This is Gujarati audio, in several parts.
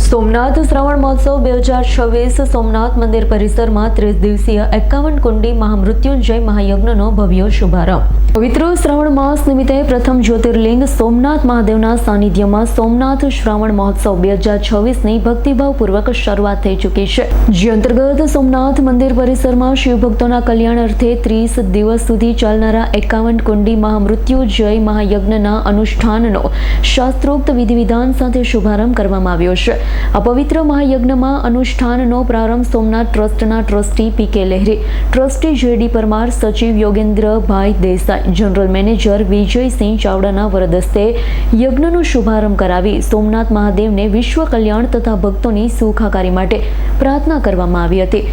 સોમનાથ શ્રાવણ મહોત્સવ 2026 સોમનાથ મંદિર પરિસરમાં 30 દિવસીય 51 કુંડી મહામૃત્યુંજય મહાયજ્ઞનો ભવ્ય શુભારંભ। પવિત્ર શ્રાવણ માસ નિમિત્તે પ્રથમ જ્યોતિર્લિંગ સોમનાથ મહાદેવના સાનિધ્યમાં સોમનાથ શ્રાવણ મહોત્સવ 2026ની ભક્તિભાવપૂર્વક શરૂઆત થઈ ચૂકી છે, જે અંતર્ગત સોમનાથ મંદિર પરિસરમાં શિવભક્તોના કલ્યાણ અર્થે 30 દિવસ સુધી ચાલનારા 51 કુંડી મહામૃત્યુંજય મહાયજ્ઞના અનુષ્ઠાનનો શાસ્ત્રોક્ત વિધિ વિધાન સાથે શુભારંભ કરવામાં આવ્યો છે। આ પવિત્ર મહાયજ્ઞમાં અનુષ્ઠાનનો પ્રારંભ સોમનાથ ટ્રસ્ટના ટ્રસ્ટી પી.કે. લહેરી, ટ્રસ્ટી જે.ડી. પરમાર, સચિવ યોગેન્દ્રભાઈ દેસાઈ, જનરલ મેનેજર વિજયસિંહ ચાવડાના વરદ હસ્તે યજ્ઞનો શુભારંભ કરાવી સોમનાથ મહાદેવને વિશ્વ કલ્યાણ તથા ભક્તોની સુખાકારી માટે પ્રાર્થના કરવામાં આવી હતી।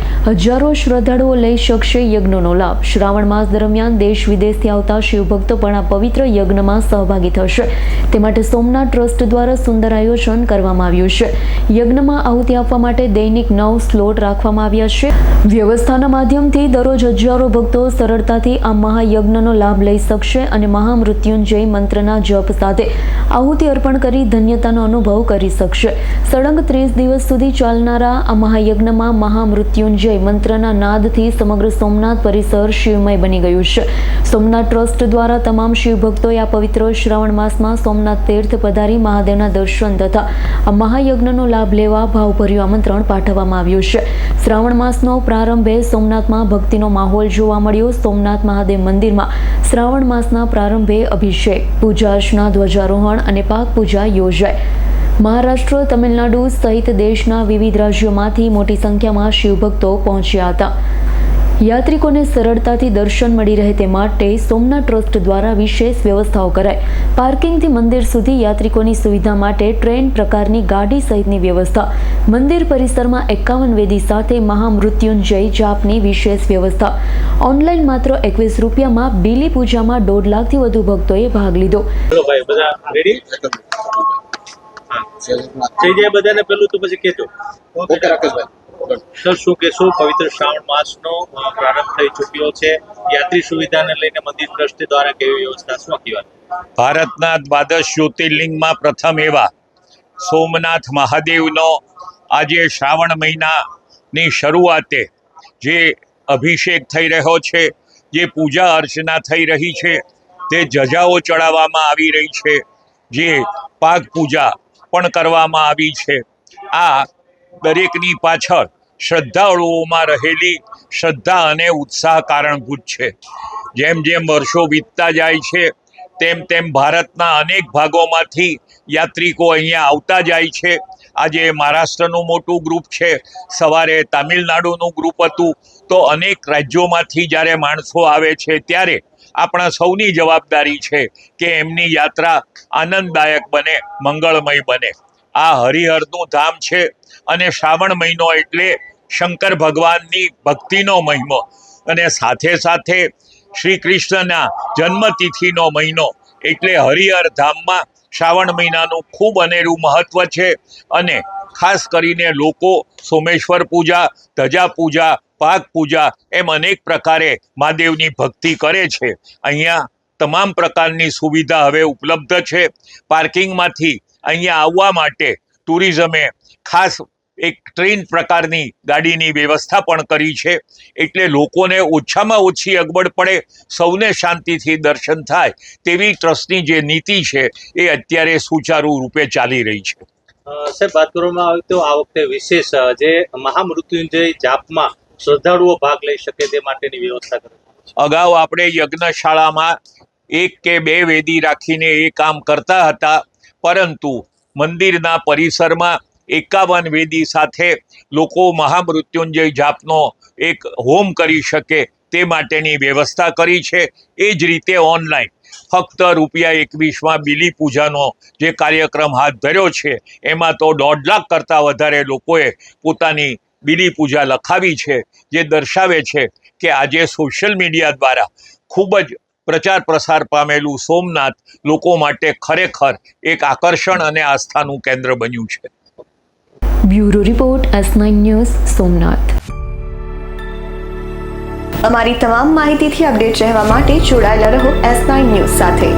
હજારો શ્રદ્ધાળુઓ લઈ શકશે યજ્ઞનો લાભ। શ્રાવણ માસ દરમિયાન દેશ વિદેશથી આવતા શિવભક્તો પણ આ પવિત્ર યજ્ઞમાં સહભાગી થશે, તે માટે સોમનાથ ટ્રસ્ટ દ્વારા સુંદર આયોજન કરવામાં આવ્યું છે। યજ્ઞમાં આહુતિ આપવા માટે દૈનિક 9 સ્લોટ રાખવામાં આવ્યા છે। વ્યવસ્થાના માધ્યમથી દરરોજ હજારો ભક્તો સરળતાથી આ મહાયજ્ઞનો લાભ લઈ શકશે અને મહામૃત્યુંજય મંત્રના જપ સાથે આહુતિ અર્પણ કરી ધન્યતાનો અનુભવ કરી શકશે। સળંગ 30 દિવસ સુધી ચાલનારા આ મહાયજ્ઞમાં મહામૃત્યુંજય મંત્રના નાદથી સમગ્ર સોમનાથ પરિસર શિવમય બની ગયું છે। સોમનાથ ટ્રસ્ટ દ્વારા તમામ શિવભક્તોએ આ પવિત્ર શ્રાવણ માસમાં સોમનાથ તીર્થ પધારી મહાદેવના દર્શન તથા આ મહાયજ્ઞનો લાભ લેવા ભાવભર્યું આમંત્રણ પાઠવવામાં આવ્યું છે। શ્રાવણ માસનો પ્રારંભે સોમનાથમાં ભક્તિનો માહોલ જોવા મળ્યો। સોમનાથ મહાદેવ મંદિરમાં શ્રાવણ માસના પ્રારંભે અભિષેક, પૂજા અર્ચના, ધ્વજારોહણ અને પાક પૂજા યોજાઈ। મહારાષ્ટ્ર, તમિલનાડુ સહિત દેશના વિવિધ રાજ્યોમાંથી મોટી સંખ્યામાં શિવભક્તો પહોંચ્યા હતા। યાત્રિકોને સરળતાથી દર્શન મળી રહે તે માટે સોમનાથ ટ્રસ્ટ દ્વારા વિશેષ વ્યવસ્થાઓ કરાઈ। પાર્કિંગથી મંદિર સુધી યાત્રિકોની સુવિધા માટે ટ્રેન પ્રકારની ગાડી સહિતની વ્યવસ્થા। મંદિર પરિસરમાં 51 વેદી સાથે મહામૃત્યુંજય જાપની વિશેષ વ્યવસ્થા। ઓનલાઈન માત્ર 21 રૂપિયામાં બીલી પૂજામાં 1.5 લાખથી વધુ ભક્તોએ ભાગ લીધો। સર, શું કહેશો? પવિત્ર શ્રાવણ માસનો પ્રારંભ થઈ ચૂક્યો છે, યાત્રી સુવિધાને લઈને મંદિર ટ્રસ્ટ દ્વારા કેવી વ્યવસ્થા, શું કહેવાય? ભારતના દ્વાદશ જ્યોતિર્લિંગમાં પ્રથમ એવા સોમનાથ મહાદેવનો આજે શ્રાવણ મહિનાની શરૂઆતે જે અભિષેક થઈ રહ્યો છે, જે પૂજા અર્ચના થઈ રહી છે, તે ધજાઓ ચડાવવામાં આવી રહી છે, જે પાક પૂજા પણ કરવામાં આવી છે। આ દરેકની પાછળ શ્રદ્ધાળુઓમાં રહેલી શ્રદ્ધા અને ઉત્સાહ કારણભૂત છે। જેમ જેમ વર્ષો વીતતા જાય છે તેમ તેમ ભારતના અનેક ભાગોમાંથી યાત્રિકો અહીંયા આવતા જાય છે। આજે મહારાષ્ટ્રનું મોટું ગ્રુપ છે, સવારે તામિલનાડુનું ગ્રુપ હતું, તો અનેક રાજ્યોમાંથી જ્યારે માણસો આવે છે ત્યારે આપણા સૌની જવાબદારી છે કે એમની યાત્રા આનંદદાયક બને, મંગળમય બને। આ હરિહરનું ધામ છે અને શ્રાવણ મહિનો એટલે શંકર ભગવાનની ભક્તિનો મહિમો અને સાથે સાથે શ્રી કૃષ્ણના જન્મતિથિનો મહિનો એટલે હરિહર ધામમાં શ્રાવણ મહિનાનું ખૂબ અનેરું મહત્વ છે। અને ખાસ કરીને લોકો સોમેશ્વર પૂજા, ધજા પૂજા, પાક પૂજા એમ અનેક પ્રકારે મહાદેવની ભક્તિ કરે છે। અહીંયા તમામ પ્રકારની સુવિધા હવે ઉપલબ્ધ છે। પાર્કિંગમાંથી અહીંયા આવવા માટે ટુરિઝમે ખાસ એક ટ્રેન પ્રકારની ગાડીની વ્યવસ્થા પણ કરી છે, એટલે લોકોને ઓછામાં ઓછી અગવડ પડે, સૌને શાંતિથી દર્શન થાય તેવી ટ્રસ્ટની જે નીતિ છે એ અત્યારે સુચારુ રૂપે ચાલી રહી છે। સર, વાત કરવામાં આવે તો આ વખતે વિશેષ જે મહામૃત્યુંજય જાપમાં શ્રદ્ધાળુઓ ભાગ લઈ શકે તે માટેની વ્યવસ્થા કરવામાં છે। અગાઉ આપણે યજ્ઞશાળામાં 1 કે 2 વેદી રાખીને એ કામ કરતા હતા, પરંતુ મંદિરના પરિસરમાં 51 વેદી સાથે લોકો મહામૃત્યુંજય જાપનો એક હોમ કરી શકે તે માટેની વ્યવસ્થા કરી છે। એ જ રીતે ઓનલાઈન ફક્ત ₹21માં બીલી પૂજાનો જે કાર્યક્રમ હાથ ધર્યો છે, એમાં તો 1.5 લાખ કરતાં વધારે લોકોએ પોતાની બીલી પૂજા લખાવી છે, જે દર્શાવે છે કે આજે સોશિયલ મીડિયા દ્વારા ખૂબ જ પ્રચાર પ્રસાર પામેલું સોમનાથ લોકો માટે ખરેખર એક આકર્ષણ અને આસ્થાનું કેન્દ્ર બન્યું છે। Bureau report, S9 news, Somnath. અમારી તમામ માહિતીથી અપડેટ રહેવા માટે જોડાયેલા રહો S9 ન્યૂઝ સાથે।